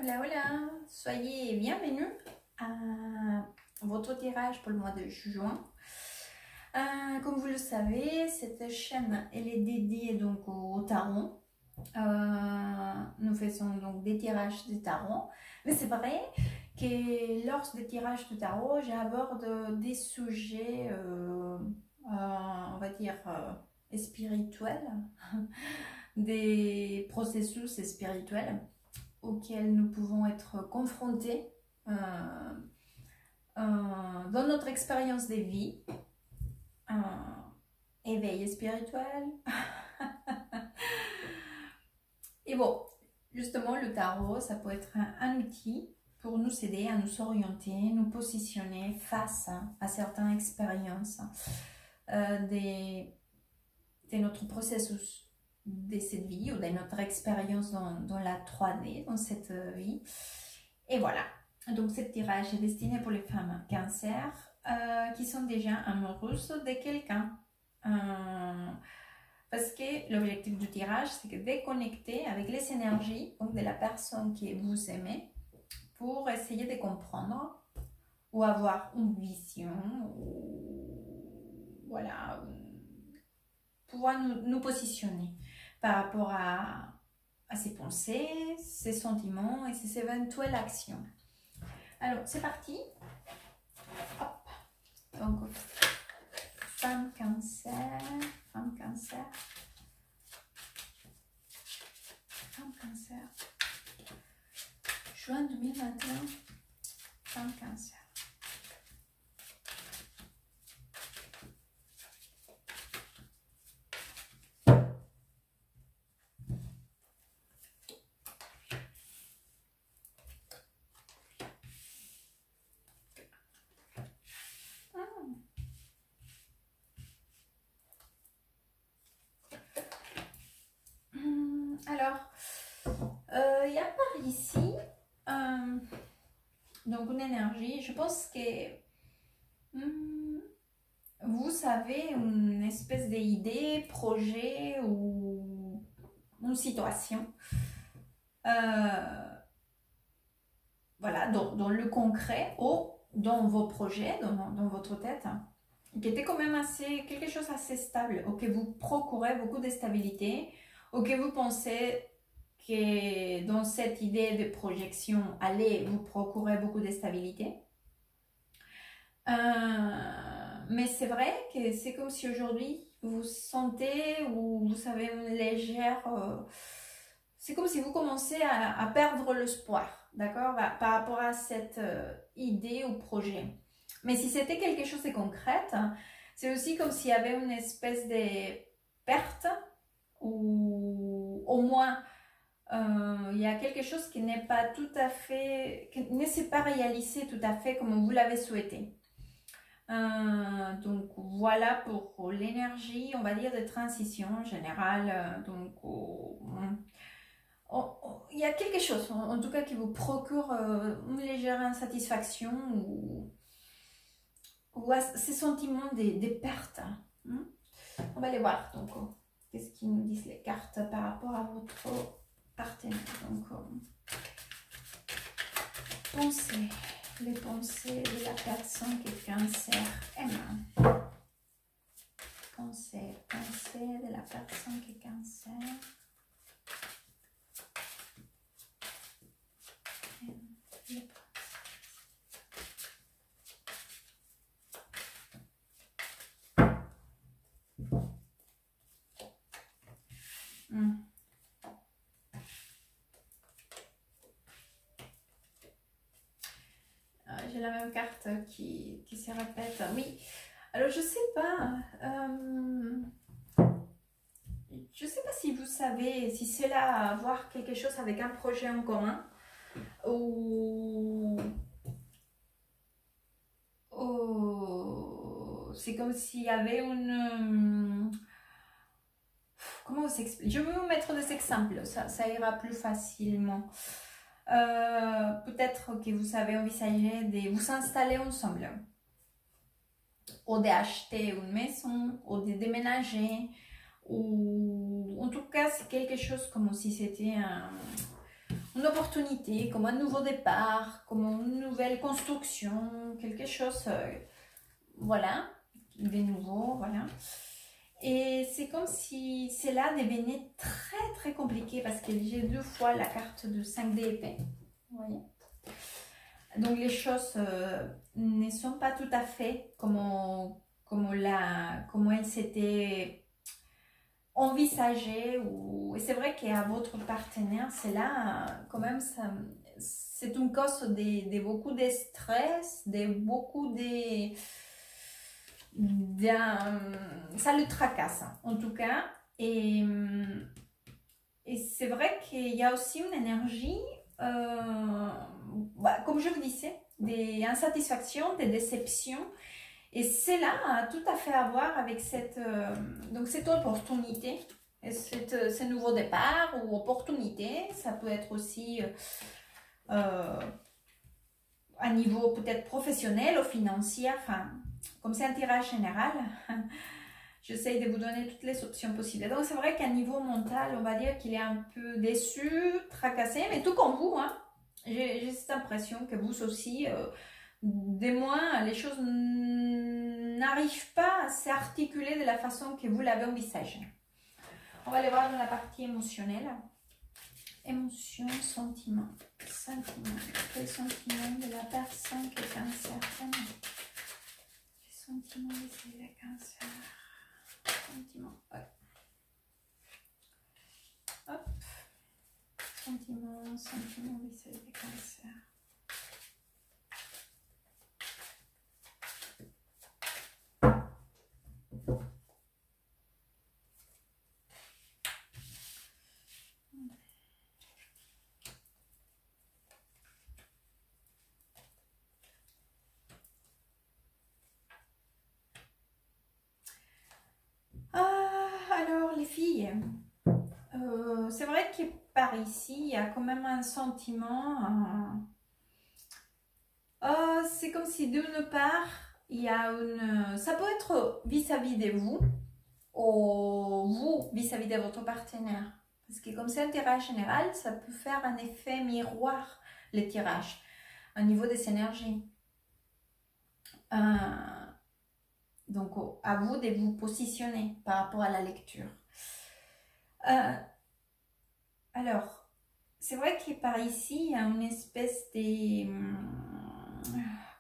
Hola, hola, soyez bienvenus à votre tirage pour le mois de juin. Comme vous le savez, cette chaîne elle est dédiée donc au tarot. Nous faisons donc des tirages de tarot, mais c'est vrai que lors des tirages de tarot, j'aborde des sujets, on va dire, spirituels, des processus spirituels auxquels nous pouvons être confrontés dans notre expérience de vie, éveil spirituel. Et bon, justement, le tarot, ça peut être un outil pour nous aider à nous orienter, nous positionner face à certaines expériences de notre processus de cette vie ou de notre expérience dans la 3D, dans cette vie. Et voilà, donc ce tirage est destiné pour les femmes cancer qui sont déjà amoureuses de quelqu'un. Parce que l'objectif du tirage, c'est de déconnecter avec les énergies donc de la personne que vous aimez pour essayer de comprendre ou avoir une vision, ou voilà, pouvoir nous positionner par rapport à ses pensées, ses sentiments et ses éventuelles actions. Alors, c'est parti. Hop. Donc, femme cancer, femme cancer, femme cancer. Juin 2021, femme cancer. Alors, il y a par ici donc une énergie. Je pense que vous savez une espèce d'idée, projet ou une situation. Voilà, dans le concret ou dans vos projets, dans votre tête, qui était quand même quelque chose assez stable, ou que vous procurez beaucoup de stabilité, ou que vous pensez que dans cette idée de projection, allez vous procurer beaucoup de stabilité. Mais c'est vrai que c'est comme si aujourd'hui vous sentez ou vous avez une légère... c'est comme si vous commencez à perdre l'espoir, d'accord, par rapport à cette idée ou projet. Mais si c'était quelque chose de concret, c'est aussi comme s'il y avait une espèce de perte ou au moins il y a quelque chose qui n'est pas tout à fait, qui ne s'est pas réalisé tout à fait comme vous l'avez souhaité. Donc voilà pour l'énergie, on va dire, de transition générale. Donc il y a quelque chose, en tout cas, qui vous procure une légère insatisfaction ou ces sentiments des pertes. On va aller voir, donc, qu'est-ce qu'ils nous disent les cartes par rapport à votre partenaire. Donc, les pensées de la personne qui est cancer aime. Pensée de la personne qui est cancer. J'ai la même carte qui se répète. Oui, alors je sais pas. Je sais pas si vous savez si cela a à voir quelque chose avec un projet en commun ou c'est comme s'il y avait une... Comment vous expliquer? Je vais vous mettre des exemples, ça ira plus facilement. Peut-être que vous avez envisagé de vous installer ensemble, ou d'acheter une maison, ou de déménager, ou en tout cas c'est quelque chose comme si c'était une opportunité, comme un nouveau départ, comme une nouvelle construction, quelque chose, voilà, de nouveau, voilà. Et c'est comme si cela devenait très très compliqué parce que j'ai 2 fois la carte de 5 d'épée, vous voyez. Donc les choses ne sont pas tout à fait comme elles s'étaient envisagées. Et c'est vrai qu'à votre partenaire, c'est là quand même, c'est une cause de beaucoup de stress, ça le tracasse en tout cas. Et c'est vrai qu'il y a aussi une énergie, comme je vous disais, des insatisfactions, des déceptions. Et cela a tout à fait à voir avec cette opportunité, et ce nouveau départ ou opportunité. Ça peut être aussi à niveau peut-être professionnel ou financier, enfin, comme c'est un tirage général, j'essaye de vous donner toutes les options possibles. Donc c'est vrai qu'à niveau mental, on va dire qu'il est un peu déçu, tracassé, mais tout comme vous, hein, j'ai cette impression que vous aussi, des moins, les choses n'arrivent pas à s'articuler de la façon que vous l'avez envisagé. On va aller voir dans la partie émotionnelle. Émotion, sentiment. Sentiment. Les sentiments de la personne qui est cancer. Les sentiments de la cancer. Sentiments. Ouais. Hop. Sentiments vis-à-vis des cancers. Alors les filles, c'est vrai que par ici, il y a quand même un sentiment, c'est comme si d'une part, il y a ça peut être vis-à-vis de vous, ou vous vis-à-vis de votre partenaire. Parce que comme c'est un tirage général, ça peut faire un effet miroir, le tirage, au niveau des énergies. Donc, à vous de vous positionner par rapport à la lecture. Alors, c'est vrai que par ici, il y a une espèce de...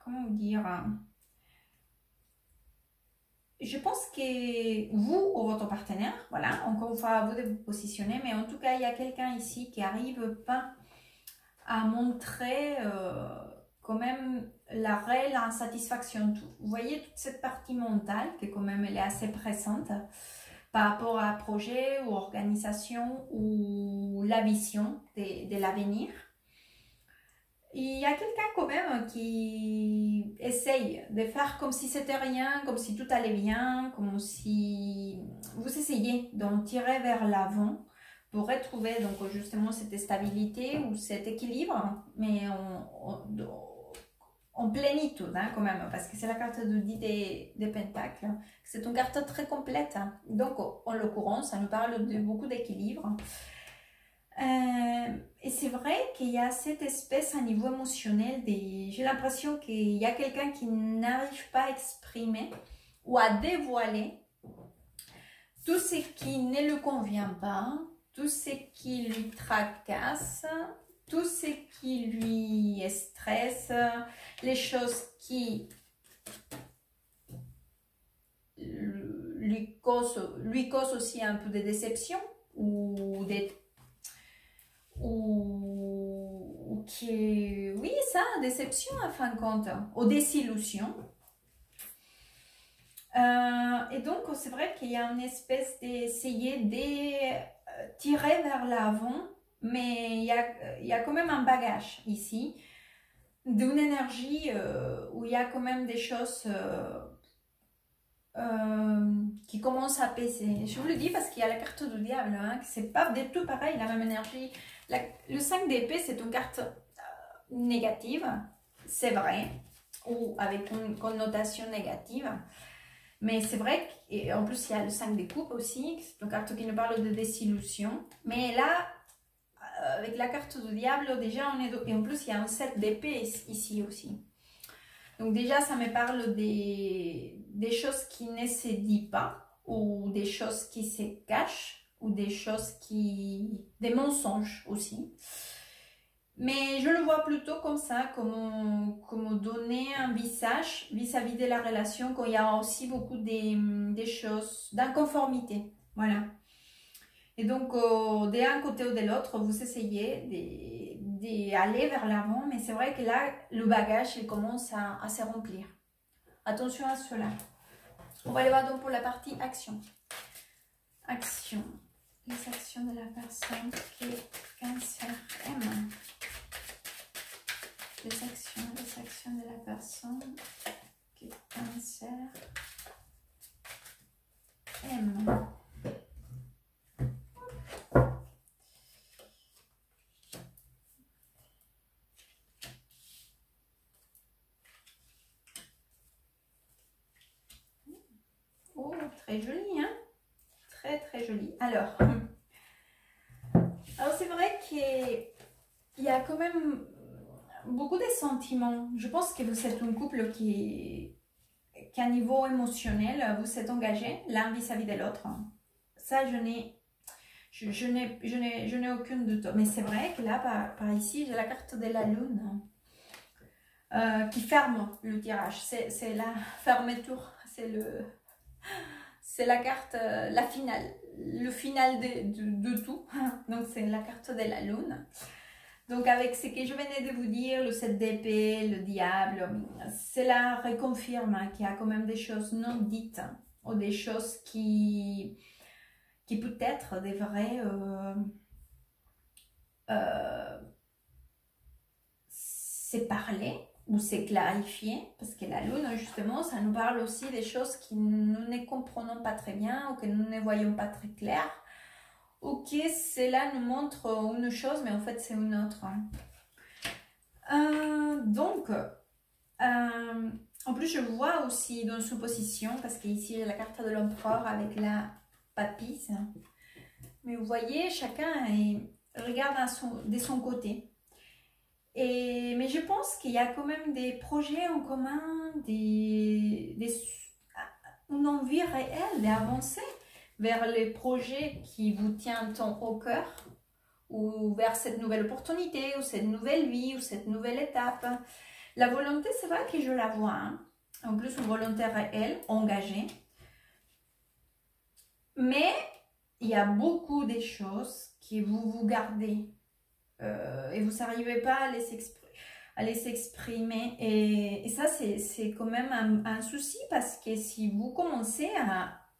comment vous dire? Je pense que vous ou votre partenaire, voilà, encore une fois, à vous de vous positionner, mais en tout cas, il y a quelqu'un ici qui n'arrive pas à montrer quand même la réelle insatisfaction. Vous voyez toute cette partie mentale qui quand même elle est assez présente par rapport à un projet ou organisation ou la vision de l'avenir. Il y a quelqu'un quand même qui essaye de faire comme si c'était rien, comme si tout allait bien, comme si vous essayez d'en tirer vers l'avant pour retrouver donc justement cette stabilité ou cet équilibre, mais en plénitude hein, quand même, parce que c'est la carte de 10 des Pentacles. C'est une carte très complète. Hein. Donc en l'occurrence, ça nous parle de beaucoup d'équilibre. Et c'est vrai qu'il y a cette espèce à niveau émotionnel, j'ai l'impression qu'il y a quelqu'un qui n'arrive pas à exprimer ou à dévoiler tout ce qui ne lui convient pas, tout ce qui lui tracasse, tout ce qui lui stresse, les choses qui lui causent aussi un peu de déception ou qui, oui, ça, déception à fin de compte, ou désillusion. Et donc, c'est vrai qu'il y a une espèce d'essayer de tirer vers l'avant, mais il y a quand même un bagage ici, d'une énergie où il y a quand même des choses qui commencent à peser. Je vous le dis parce qu'il y a la carte du diable, hein, c'est pas du tout pareil, la même énergie. Le 5 d'épée, c'est une carte négative, c'est vrai, ou avec une connotation négative. Mais c'est vrai qu'en plus, il y a le 5 de coupe aussi, c'est une carte qui nous parle de désillusion. Mais là, avec la carte du diable, déjà on est... Et en plus, il y a un 7 d'épée ici aussi. Donc déjà, ça me parle des choses qui ne se disent pas, ou des choses qui se cachent, ou des choses qui... des mensonges aussi. Mais je le vois plutôt comme ça, comme donner un visage vis-à-vis de la relation, quand il y a aussi beaucoup des choses d'inconformité. Voilà. Et donc, d'un côté ou de l'autre, vous essayez d'aller vers l'avant, mais c'est vrai que là, le bagage, il commence à se remplir. Attention à cela. On va aller voir donc pour la partie action. Action. Les actions de la personne que Cancer aime. Les actions de la personne que Cancer aime. Oh, très joli, hein? Très, très joli. Alors c'est vrai qu'il y a quand même beaucoup de sentiments. Je pense que vous êtes un couple qui à niveau émotionnel, vous êtes engagés l'un vis-à-vis de l'autre. Ça, je n'ai aucun doute. Mais c'est vrai que là, par ici, j'ai la carte de la lune qui ferme le tirage. C'est la fermeture. C'est la carte, la finale. Le final de tout. Donc, c'est la carte de la lune. Donc, avec ce que je venais de vous dire, le 7 d'épée, le diable, cela reconfirme qu'il y a quand même des choses non dites ou des choses qui peut-être devraient se parler ou se clarifier, parce que la lune, justement, ça nous parle aussi des choses que nous ne comprenons pas très bien ou que nous ne voyons pas très clair. Ok, cela nous montre une chose, mais en fait, c'est une autre. Donc, en plus, je vois aussi dans sous position, parce qu'ici, j'ai la carte de l'empereur avec la papisse. Mais vous voyez, chacun regarde de son côté. Mais je pense qu'il y a quand même des projets en commun, une envie réelle d'avancer vers les projets qui vous tiennent tant au cœur, ou vers cette nouvelle opportunité, ou cette nouvelle vie, ou cette nouvelle étape. La volonté, c'est vrai que je la vois. Hein. En plus, une volonté réelle, engagée. Mais il y a beaucoup de choses que vous gardez et vous n'arrivez pas à les exprimer. Et ça, c'est quand même un souci, parce que si vous commencez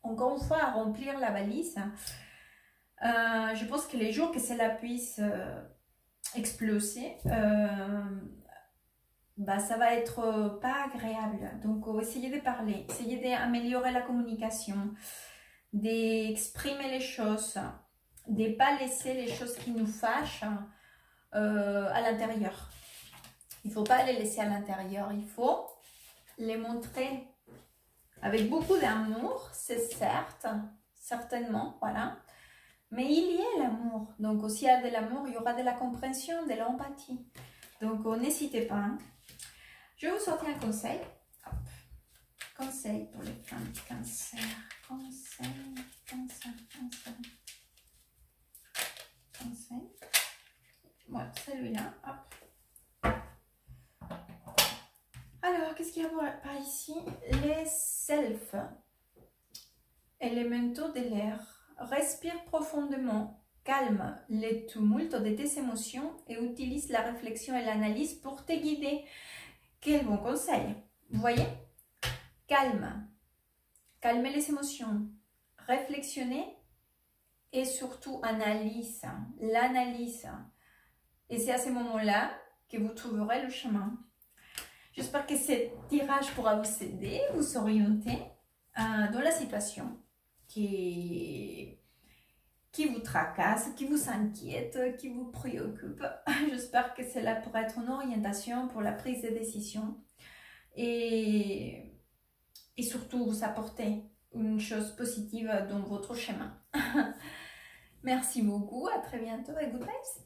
encore une fois à remplir la valise, je pense que les jours que cela puisse exploser, ça va être pas agréable. Donc, essayez de parler, essayez d'améliorer la communication, d'exprimer les choses, de ne pas laisser les choses qui nous fâchent à l'intérieur. Il ne faut pas les laisser à l'intérieur, il faut les montrer avec beaucoup d'amour, c'est certes, certainement, voilà. Mais il y a l'amour. Donc, s'il y a de l'amour, il y aura de la compréhension, de l'empathie. Donc, n'hésitez pas. Hein. Je vais vous sortir un conseil. Hop. Conseil pour les femmes Cancer. Conseil. Voilà, celui-là. Hop. Alors, qu'est-ce qu'il y a par ici? Les selfs. Élémentaux de l'air. Respire profondément, calme les tumultes de tes émotions et utilise la réflexion et l'analyse pour te guider. Quel bon conseil! Vous voyez? Calme. Calmez les émotions. Réflexionner et surtout analyse. L'analyse. Et c'est à ce moment-là que vous trouverez le chemin. J'espère que ce tirage pourra vous aider, vous orienter dans la situation qui vous tracasse, qui vous inquiète, qui vous préoccupe. J'espère que cela pourra être une orientation pour la prise de décision et surtout vous apporter une chose positive dans votre chemin. Merci beaucoup, à très bientôt et good vibes.